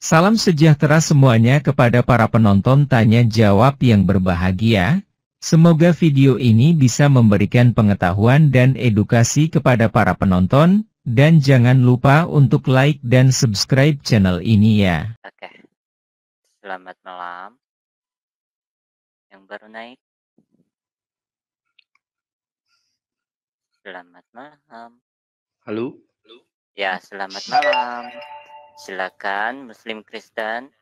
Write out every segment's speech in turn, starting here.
Salam sejahtera semuanya kepada para penonton tanya jawab yang berbahagia. Semoga video ini bisa memberikan pengetahuan dan edukasi kepada para penonton, dan jangan lupa untuk like dan subscribe channel ini ya. Oke, selamat malam. Yang baru naik, selamat malam. Halo, Ya, selamat malam. Silakan Muslim Kristen.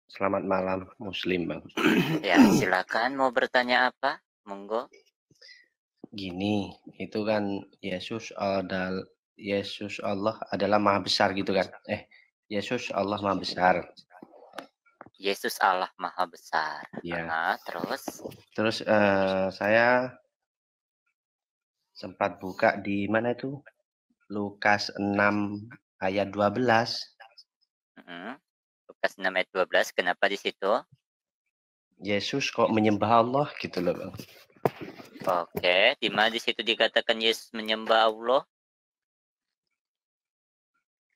selamat malam Muslim Bang. Ya, silakan mau bertanya apa? Monggo. Gini, itu kan Yesus Allah adalah Maha Besar gitu kan? Yesus Allah Maha Besar. Yesus Allah Maha Besar. Ya. Terus? Terus saya sempat buka di mana itu? Lukas 6 ayat 12. Lukas 6 ayat 12, kenapa di situ? Yesus kok menyembah Allah gitu loh Bang. Oke, di mana di situ dikatakan Yesus menyembah Allah?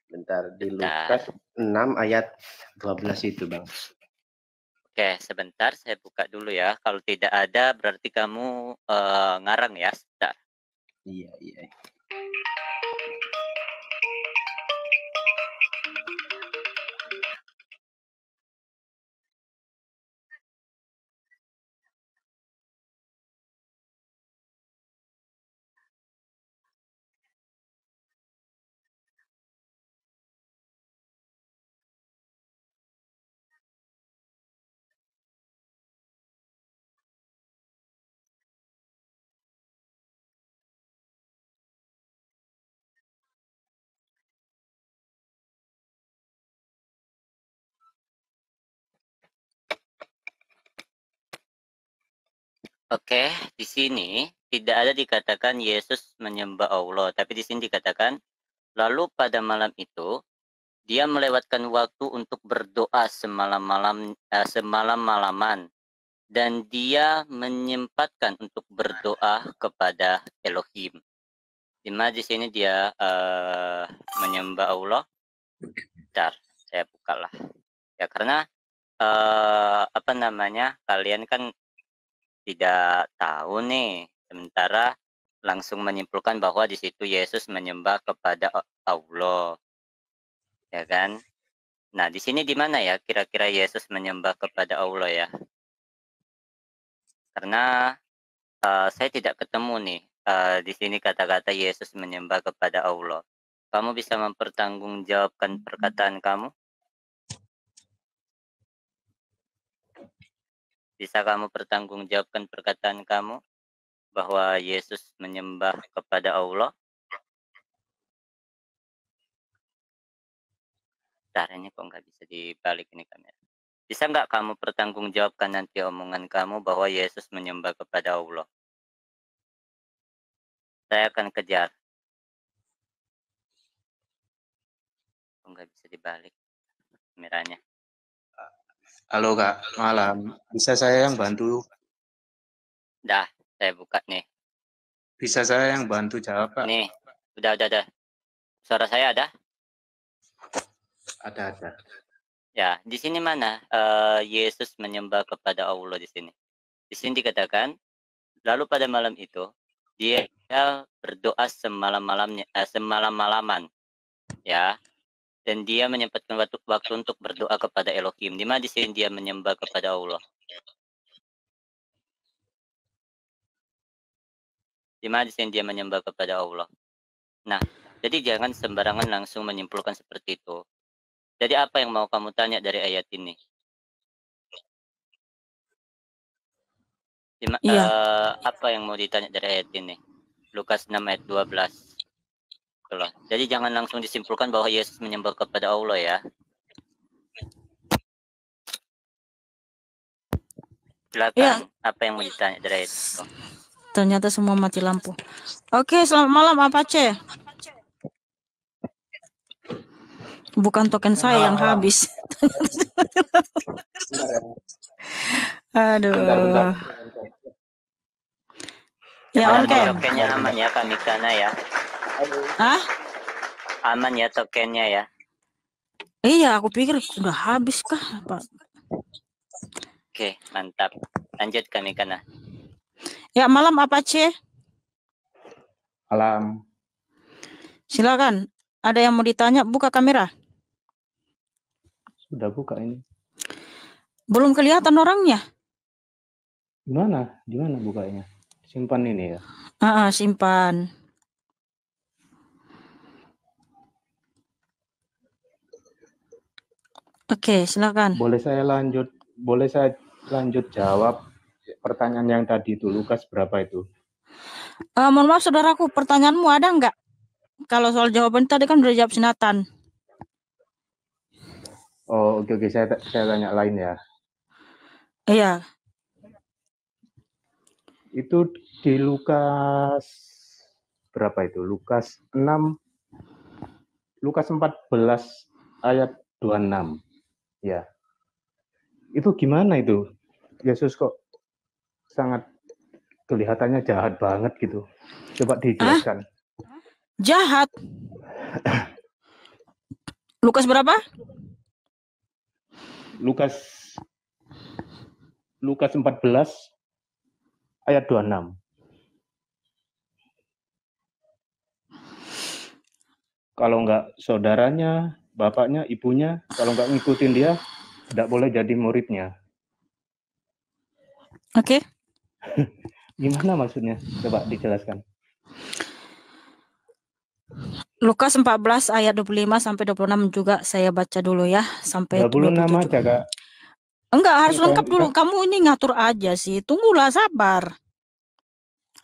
Bentar, di Lukas 6 ayat 12 itu Bang. Oke, sebentar saya buka dulu ya. Kalau tidak ada berarti kamu ngarang ya. Sebentar. Iya. Oke, di sini tidak ada dikatakan Yesus menyembah Allah, tapi di sini dikatakan, lalu pada malam itu, dia melewatkan waktu untuk berdoa semalam-malaman, dan dia menyempatkan untuk berdoa kepada Elohim. Di mana di sini dia menyembah Allah? Bentar, saya bukalah. Ya karena kalian kan tidak tahu nih, sementara langsung menyimpulkan bahwa di situ Yesus menyembah kepada Allah, ya kan? Nah, di sini di mana ya kira-kira Yesus menyembah kepada Allah ya? Karena saya tidak ketemu nih di sini kata-kata Yesus menyembah kepada Allah. Kamu bisa mempertanggungjawabkan perkataan kamu? Bisa kamu pertanggungjawabkan perkataan kamu bahwa Yesus menyembah kepada Allah? Caranya kok nggak bisa dibalik ini kamera. Bisa nggak kamu pertanggungjawabkan nanti omongan kamu bahwa Yesus menyembah kepada Allah? Saya akan kejar. Kok nggak bisa dibalik kameranya? Halo Kak, malam. Bisa saya yang bantu? Dah, saya buka nih. Bisa saya yang bantu jawab Kak? Nih, udah. Suara saya ada? Ada. Ya, di sini mana Yesus menyembah kepada Allah di sini? Di sini dikatakan, lalu pada malam itu dia berdoa semalam-malaman, ya, dan dia menyempatkan waktu untuk berdoa kepada Elohim. Di mana di sini dia menyembah kepada Allah? Di mana di sini dia menyembah kepada Allah? Nah, jadi jangan sembarangan langsung menyimpulkan seperti itu. Jadi apa yang mau kamu tanya dari ayat ini? Apa yang mau ditanya dari ayat ini? Lukas 6 ayat 12. Itulah. Jadi jangan langsung disimpulkan bahwa Yesus menyembah kepada Allah ya. Silakan, apa yang mau ditanya dari ayat itu? Ternyata semua mati lampu. Oke, selamat malam Apache. Bukan token saya yang habis. Aduh. Bentar. Ya oke. Tokennya aman ya Kamikana ya. Hah? Aman ya tokennya ya. Iya, aku pikir udah habis kah, Pak? Oke, mantap. Lanjut kami Kana. Ya, malam apa, C? Malam. Silakan. Ada yang mau ditanya? Buka kamera. Sudah buka ini. Belum kelihatan orangnya. Gimana? Gimana bukanya? Simpan ini ya. Simpan. Oke, silakan. Boleh saya lanjut jawab pertanyaan yang tadi itu, Lukas berapa itu? Mohon maaf saudaraku, pertanyaanmu ada nggak? Kalau soal jawaban tadi kan udah jawab si Nathan. Oh, oke, saya tanya lain ya. Iya. Itu di Lukas berapa itu? Lukas 14 ayat 26. Ya. Itu gimana itu? Yesus kok sangat kelihatannya jahat banget gitu. Coba dijelaskan. Jahat? Lukas berapa? Lukas 14 ayat 26. Kalau nggak saudaranya, bapaknya, ibunya, kalau nggak ngikutin dia, tidak boleh jadi muridnya. Oke. Gimana maksudnya? Coba dijelaskan. Lukas 14 ayat 25 sampai 26 juga saya baca dulu ya, sampai 26 aja, Kak. Enggak, harus lengkap dulu. Kamu ini ngatur aja sih. Tunggulah, sabar.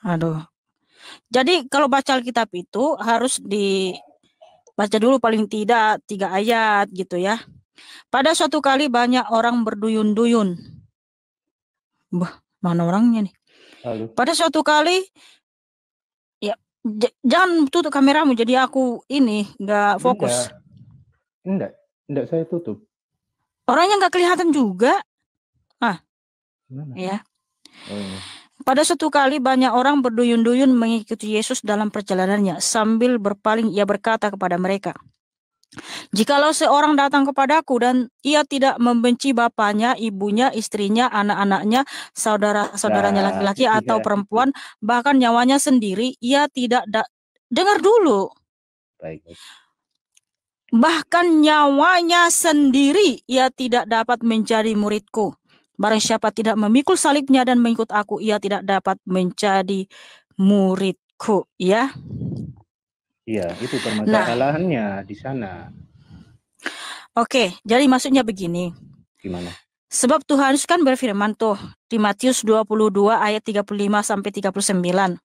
Aduh. Jadi kalau baca Alkitab itu harus dibaca dulu paling tidak 3 ayat gitu ya. Pada suatu kali banyak orang berduyun-duyun. Mana orangnya nih? Halo. Pada suatu kali, ya jangan tutup kameramu jadi aku ini nggak fokus. Enggak saya tutup. Orangnya nggak kelihatan juga. Gimana? Ya. Oh, ini. Pada suatu kali banyak orang berduyun-duyun mengikuti Yesus dalam perjalanannya. Sambil berpaling ia berkata kepada mereka, "Jikalau seorang datang kepadaku dan ia tidak membenci bapaknya, ibunya, istrinya, anak-anaknya, saudara-saudaranya laki-laki atau perempuan, bahkan nyawanya sendiri, ia tidak dengar dulu. Baik. Bahkan nyawanya sendiri ia tidak dapat menjadi muridku. Barang siapa tidak memikul salibnya dan mengikut aku, ia tidak dapat menjadi muridku." Ya. Iya, itu permasalahannya di sana. Oke, jadi maksudnya begini. Gimana? Sebab Tuhan Yesus kan berfirman tuh di Matius 22 ayat 35 sampai 39.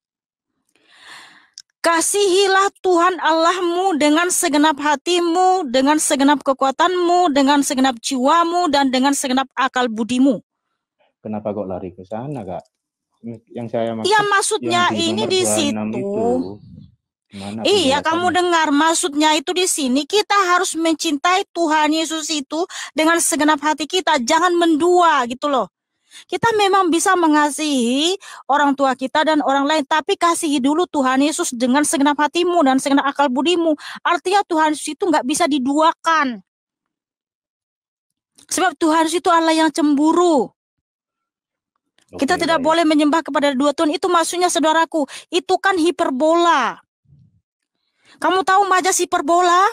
"Kasihilah Tuhan Allahmu dengan segenap hatimu, dengan segenap kekuatanmu, dengan segenap jiwamu, dan dengan segenap akal budimu." Kenapa kok lari ke sana, Kak? Yang saya maksud, ya maksudnya ini di situ. Iya, kamu dengar maksudnya itu di sini. Kita harus mencintai Tuhan Yesus itu dengan segenap hati kita, jangan mendua gitu loh. Kita memang bisa mengasihi orang tua kita dan orang lain, tapi kasihi dulu Tuhan Yesus dengan segenap hatimu dan segenap akal budimu. Artinya Tuhan Yesus itu nggak bisa diduakan. Sebab Tuhan Yesus itu Allah yang cemburu. Kita tidak boleh menyembah kepada dua Tuhan. Itu maksudnya saudaraku, itu kan hiperbola. Kamu tahu majas hiperbola?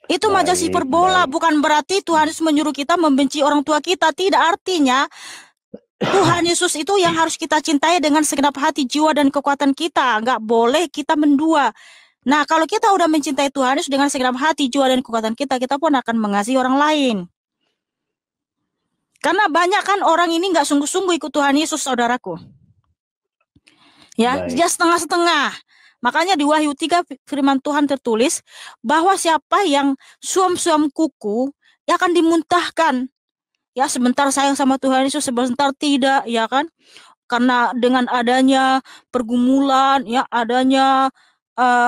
Itu majas hiperbola, bukan berarti Tuhan Yesus menyuruh kita membenci orang tua kita. Tidak, artinya Tuhan Yesus itu yang harus kita cintai dengan segenap hati, jiwa, dan kekuatan kita. Nggak boleh kita mendua. Nah, kalau kita udah mencintai Tuhan Yesus dengan segenap hati, jiwa, dan kekuatan kita, kita pun akan mengasihi orang lain. Karena banyak kan orang ini nggak sungguh-sungguh ikut Tuhan Yesus, saudaraku. Ya, dia setengah-setengah. Makanya di Wahyu 3 firman Tuhan tertulis bahwa siapa yang suam-suam kuku ya akan dimuntahkan. Ya, sebentar sayang sama Tuhan Yesus, sebentar tidak, ya kan? Karena dengan adanya pergumulan, ya adanya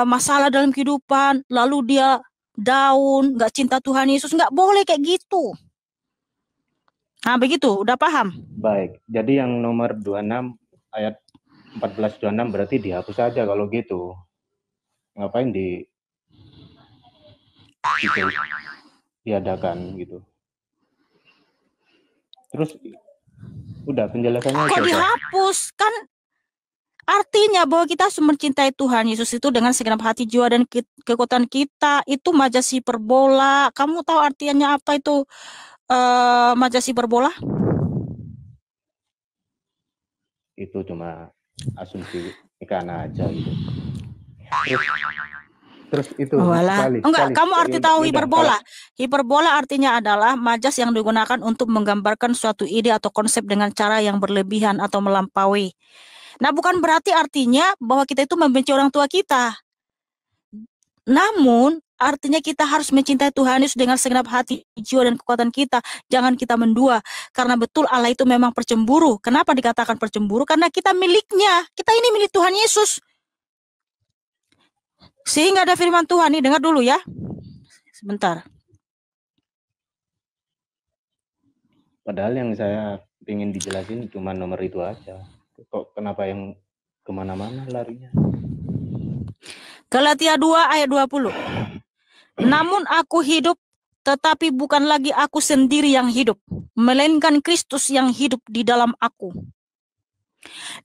masalah dalam kehidupan, lalu dia down, nggak cinta Tuhan Yesus, nggak boleh kayak gitu. Nah, begitu, udah paham? Baik, jadi yang nomor 26 ayat 14-26 berarti dihapus saja kalau gitu. Ngapain itu diadakan gitu. Terus udah penjelasannya Kok itu apa? dihapus? Kan artinya bahwa kita harus mencintai Tuhan Yesus itu dengan segenap hati, jiwa, dan kekuatan kita. Itu majas hiperbola. Kamu tahu artinya apa itu majas hiperbola? Itu cuma asumsi Mikana aja gitu. Terus itu Walah. Enggak, kamu arti tahu udah, hiperbola. Hiperbola artinya adalah majas yang digunakan untuk menggambarkan suatu ide atau konsep dengan cara yang berlebihan atau melampaui. Nah, bukan berarti artinya bahwa kita itu membenci orang tua kita. Namun, artinya kita harus mencintai Tuhan Yesus dengan segenap hati, jiwa, dan kekuatan kita. Jangan kita mendua. Karena betul Allah itu memang percemburu. Kenapa dikatakan percemburu? Karena kita miliknya. Kita ini milik Tuhan Yesus. Sehingga ada firman Tuhan nih, dengar dulu ya. Sebentar. Padahal yang saya ingin dijelasin cuma nomor itu aja. Kok kenapa yang kemana-mana larinya? Galatia 2 ayat 20. Namun aku hidup, tetapi bukan lagi aku sendiri yang hidup, melainkan Kristus yang hidup di dalam aku.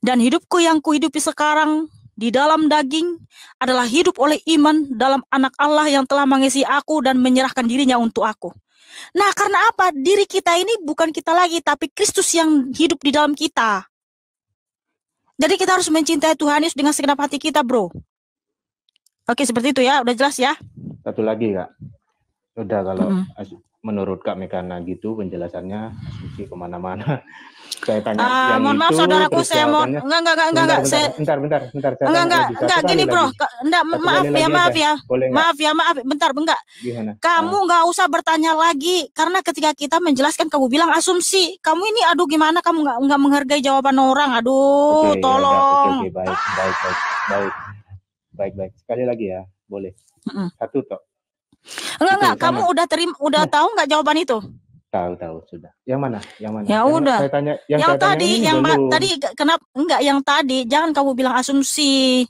Dan hidupku yang kuhidupi sekarang di dalam daging adalah hidup oleh iman dalam Anak Allah yang telah mengasihi aku dan menyerahkan dirinya untuk aku. Nah, karena apa? Diri kita ini bukan kita lagi, tapi Kristus yang hidup di dalam kita. Jadi kita harus mencintai Tuhan Yesus dengan segenap hati kita, bro. Oke, seperti itu ya. Udah jelas ya? Satu lagi, Kak. Udah kalau menurut Kak Mekana gitu penjelasannya asumsi kemana-mana. Saya tanya yang mohon maaf itu, saudaraku, terus saya mau jawabannya- enggak, saya bentar. enggak gini, bro. Enggak, maaf, bentar, enggak. Gimana? Kamu enggak usah bertanya lagi karena ketika kita menjelaskan kamu bilang asumsi. Kamu ini aduh gimana kamu enggak menghargai jawaban orang. Aduh, Oke, tolong. Oke, baik. Sekali lagi ya, boleh. Satu toh. Enggak, Itu kamu sama. udah tahu enggak jawaban itu? Tahu sudah. Yang mana? Ya udah. Saya tanya, yang saya tadi, tadi kenapa enggak yang tadi? Jangan kamu bilang asumsi.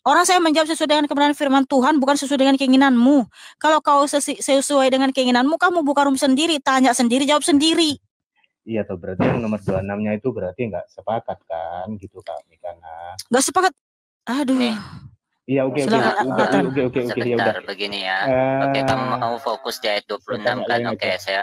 Orang saya menjawab sesuai dengan kebenaran firman Tuhan, bukan sesuai dengan keinginanmu. Kalau kau sesuai dengan keinginanmu, kamu buka room sendiri, tanya sendiri, jawab sendiri. Iya toh, berarti yang nomor 26-nya itu berarti enggak sepakat kan, gitu Kak Mikana. Enggak sepakat. Aduh. Nih. Iya, oke. Sebentar, begini ya. Oke, kamu mau fokus di ayat 26 kan? Oke, saya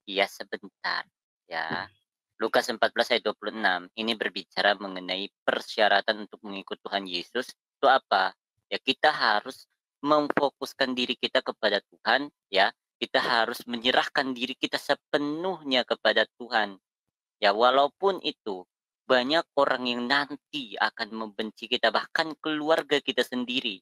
iya sebentar ya. Lukas 14 ayat 26 ini berbicara mengenai persyaratan untuk mengikut Tuhan Yesus. Itu apa? Ya, kita harus memfokuskan diri kita kepada Tuhan, ya. Kita harus menyerahkan diri kita sepenuhnya kepada Tuhan. Ya, walaupun itu banyak orang yang nanti akan membenci kita, bahkan keluarga kita sendiri.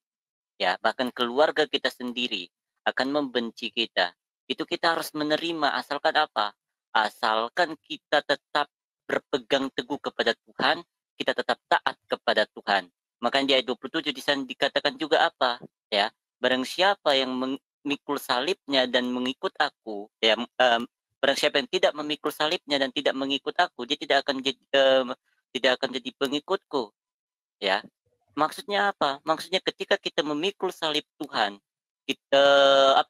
Ya, bahkan keluarga kita sendiri akan membenci kita. Itu kita harus menerima, asalkan apa? Asalkan kita tetap berpegang teguh kepada Tuhan, kita tetap taat kepada Tuhan. Makanya di ayat 27 di sana dikatakan juga apa? Ya, barang siapa yang memikul salibnya dan mengikut aku, ya, barang siapa yang tidak memikul salibnya dan tidak mengikut aku, dia tidak akan jadi pengikutku. Ya, maksudnya apa? Maksudnya ketika kita memikul salib Tuhan, kita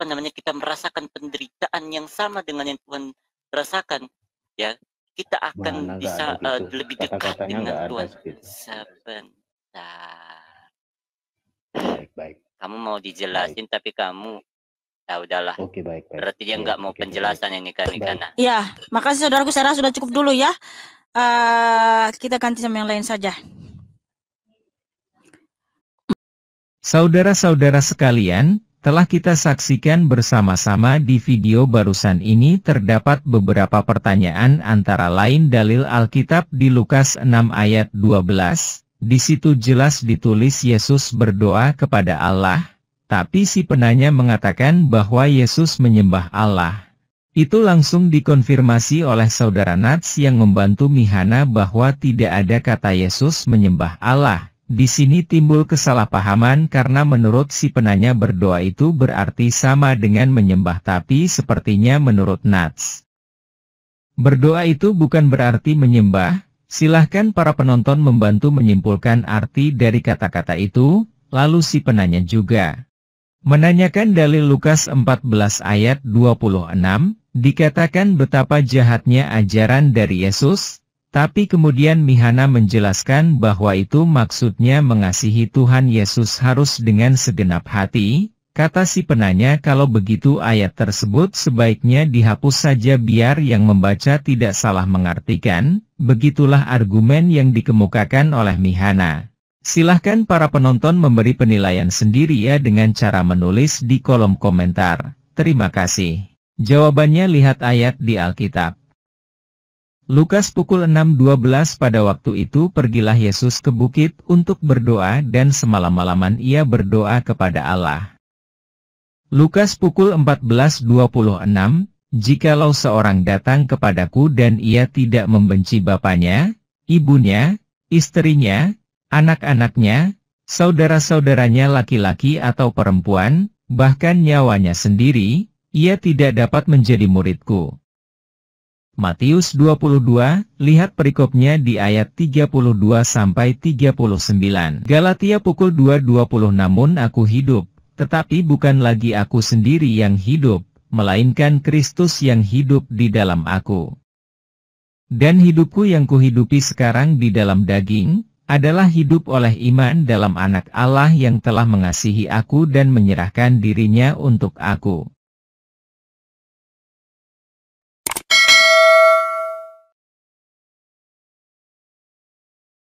merasakan penderitaan yang sama dengan yang Tuhan rasakan, ya, kita akan bisa lebih dekat dengan Tuhan. Sebentar. Baik. Kamu mau dijelasin tapi kamu udahlah. Oke, baik. Berarti dia nggak mau penjelasan ini kan? Ya, makasih saudaraku, saya rasa sudah cukup dulu ya. Kita ganti sama yang lain saja. Saudara-saudara sekalian, telah kita saksikan bersama-sama di video barusan ini terdapat beberapa pertanyaan antara lain dalil Alkitab di Lukas 6 ayat 12. Di situ jelas ditulis Yesus berdoa kepada Allah. Tapi si penanya mengatakan bahwa Yesus menyembah Allah. Itu langsung dikonfirmasi oleh saudara Nats yang membantu Mihana bahwa tidak ada kata Yesus menyembah Allah. Di sini timbul kesalahpahaman karena menurut si penanya berdoa itu berarti sama dengan menyembah, tapi sepertinya menurut Nats berdoa itu bukan berarti menyembah. Silahkan para penonton membantu menyimpulkan arti dari kata-kata itu, lalu si penanya juga Menanyakan dalil Lukas 14 ayat 26, dikatakan betapa jahatnya ajaran dari Yesus, tapi kemudian Mihana menjelaskan bahwa itu maksudnya mengasihi Tuhan Yesus harus dengan segenap hati. Kata si penanya, kalau begitu ayat tersebut sebaiknya dihapus saja biar yang membaca tidak salah mengartikan. Begitulah argumen yang dikemukakan oleh Mihana. Silahkan para penonton memberi penilaian sendiri ya dengan cara menulis di kolom komentar. Terima kasih. Jawabannya lihat ayat di Alkitab. Lukas pukul 6.12 pada waktu itu pergilah Yesus ke bukit untuk berdoa dan semalam-malaman ia berdoa kepada Allah. Lukas pukul 14.26, jikalau seorang datang kepadaku dan ia tidak membenci bapaknya, ibunya, istrinya, anak-anaknya, saudara-saudaranya laki-laki atau perempuan, bahkan nyawanya sendiri, ia tidak dapat menjadi muridku. Matius 22, lihat perikopnya di ayat 32-39. Galatia pukul 2.20 namun aku hidup, tetapi bukan lagi aku sendiri yang hidup, melainkan Kristus yang hidup di dalam aku. Dan hidupku yang kuhidupi sekarang di dalam daging, adalah hidup oleh iman dalam Anak Allah yang telah mengasihi aku dan menyerahkan dirinya untuk aku.